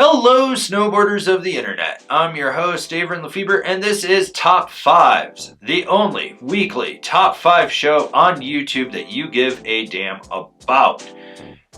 Hello, snowboarders of the internet. I'm your host, Avran LeFeber, and this is Top 5s, the only weekly Top 5 show on YouTube that you give a damn about.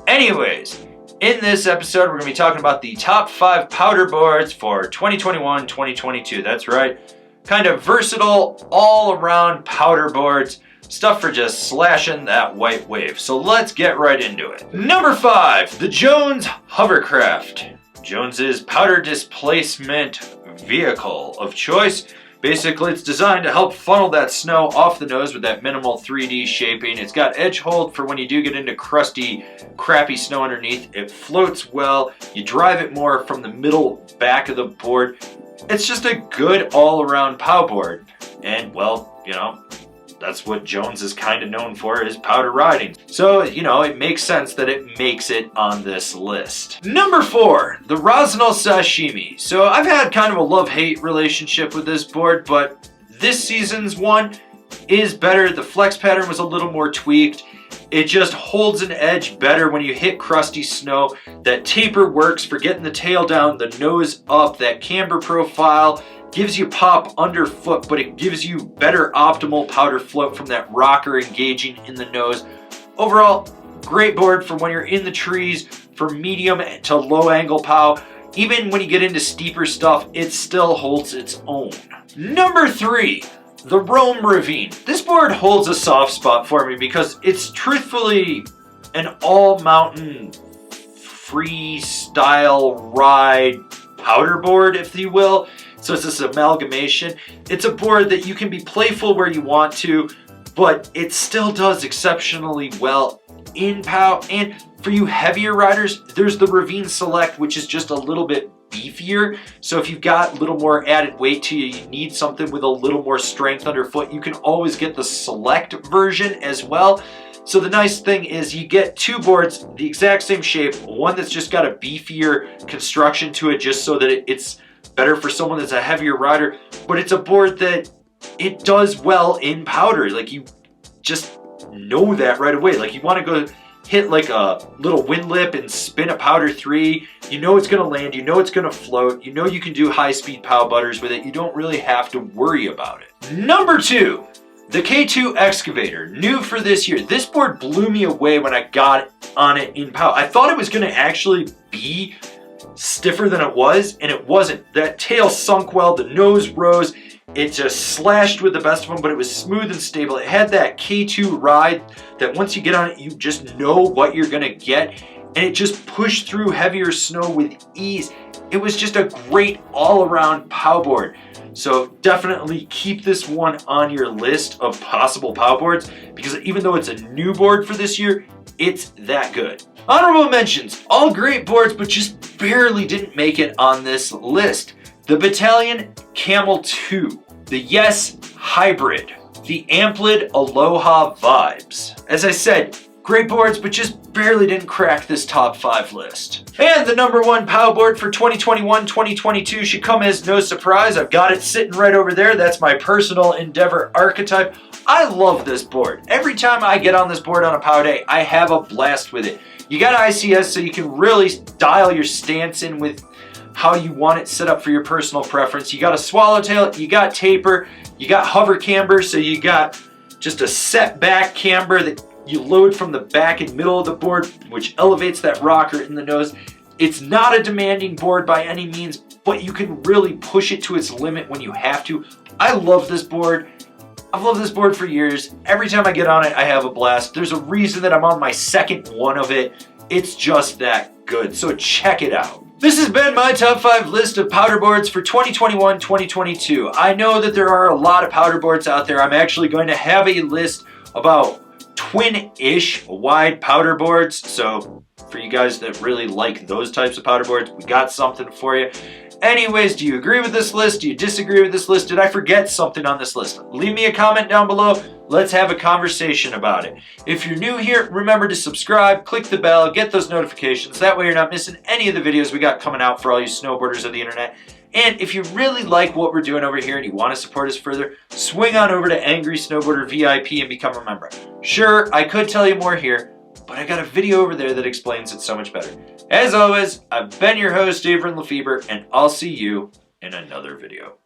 Anyways, in this episode, we're going to be talking about the top 5 powder boards for 2021-2022. That's right, kind of versatile, all-around powder boards. Stuff for just slashing that white wave. So let's get right into it. Number 5, the Jones Hovercraft. Jones's powder displacement vehicle of choice. Basically, it's designed to help funnel that snow off the nose with that minimal 3D shaping. It's got edge hold for when you do get into crusty, crappy snow underneath. It floats well. You drive it more from the middle back of the board. It's just a good all-around pow board. And, well, you know, that's what Jones is kind of known for, is powder riding. So, you know, it makes sense that it makes it on this list. Number 4, the ROSSIGNOL Sashimi. So I've had kind of a love-hate relationship with this board, but this season's one is better. The flex pattern was a little more tweaked. It just holds an edge better when you hit crusty snow. That taper works for getting the tail down, the nose up, that camber profile. Gives you pop underfoot, but it gives you better optimal powder float from that rocker engaging in the nose. Overall, great board for when you're in the trees, for medium to low angle pow. Even when you get into steeper stuff, it still holds its own. Number 3, the Ravine. This board holds a soft spot for me because it's truthfully an all-mountain freestyle ride powder board, if you will. So it's this amalgamation. It's a board that you can be playful where you want to, but it still does exceptionally well in POW. And for you heavier riders, there's the Ravine Select, which is just a little bit beefier. So if you've got a little more added weight to you, you need something with a little more strength underfoot, you can always get the Select version as well. So the nice thing is you get 2 boards, the exact same shape, one that's just got a beefier construction to it just so that it's better for someone that's a heavier rider, but it's a board that it does well in powder. Like, you just know that right away. Like, you want to go hit like a little wind lip and spin a powder 3. You know it's going to land. You know it's going to float. You know you can do high-speed pow butters with it. You don't really have to worry about it. Number 2, the K2 Excavator, new for this year. This board blew me away when I got on it in pow. I thought it was going to actually be stiffer than it was, and it wasn't. That tail sunk well, the nose rose, it just slashed with the best of them, but it was smooth and stable. It had that K2 ride that once you get on it, you just know what you're gonna get, and it just pushed through heavier snow with ease. It was just a great all-around pow board. So definitely keep this one on your list of possible pow boards, because even though it's a new board for this year, it's that good. Honorable mentions, all great boards, but just barely didn't make it on this list. The Battalion Camel 2, the Yes Hybrid, the Amplid Aloha Vibes. As I said, great boards, but just barely didn't crack this top 5 list. And the number 1 POW board for 2021-2022 should come as no surprise. I've got it sitting right over there. That's my personal endeavor Archetype. I love this board. Every time I get on this board on a POW day, I have a blast with it. You got ICS, so you can really dial your stance in with how you want it set up for your personal preference. You got a swallowtail, you got taper, you got hover camber, so you got just a set back camber that you load from the back and middle of the board, which elevates that rocker in the nose. It's not a demanding board by any means, but you can really push it to its limit when you have to. I love this board. I've loved this board for years. Every time I get on it, I have a blast. There's a reason that I'm on my second one of it. It's just that good, so check it out. This has been my top 5 list of powder boards for 2021-2022. I know that there are a lot of powder boards out there. I'm actually going to have a list about twin-ish wide powder boards, so for you guys that really like those types of powder boards, we got something for you. Anyways, do you agree with this list? Do you disagree with this list? Did I forget something on this list? Leave me a comment down below. Let's have a conversation about it. If you're new here, remember to subscribe, click the bell, get those notifications. That way you're not missing any of the videos we got coming out for all you snowboarders of the internet. And if you really like what we're doing over here and you want to support us further, swing on over to Angry Snowboarder VIP and become a member. Sure, I could tell you more here, but I got a video over there that explains it so much better. As always, I've been your host, Avran LeFeber, and I'll see you in another video.